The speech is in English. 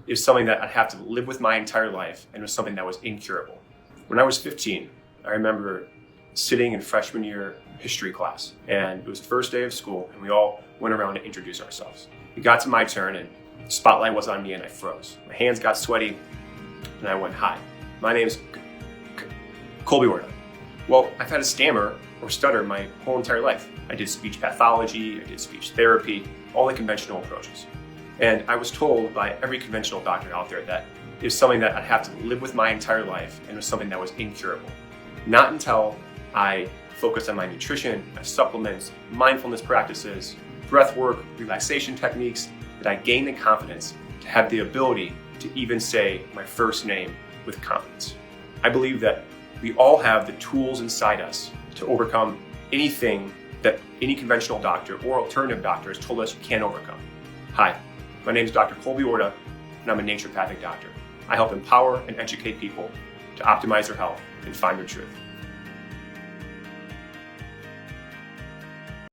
is something that I'd have to live with my entire life, and it was something that was incurable. When I was 15, I remember sitting in freshman year history class, and it was the first day of school, and we all went around to introduce ourselves. It got to my turn, and the spotlight was on me, and I froze. My hands got sweaty, and I went, "Hi, my name's Kolby. Well, I've had a stammer or stutter my whole entire life. I did speech pathology, I did speech therapy, all the conventional approaches. And I was told by every conventional doctor out there that it was something that I'd have to live with my entire life, and it was something that was incurable. Not until I focused on my nutrition, my supplements, mindfulness practices, breath work, relaxation techniques, that I gained the confidence to have the ability to even say my first name with confidence. I believe that we all have the tools inside us to overcome anything that any conventional doctor or alternative doctor has told us you can't overcome. Hi, my name is Dr. Kolby, and I'm a naturopathic doctor. I help empower and educate people to optimize their health and find their truth.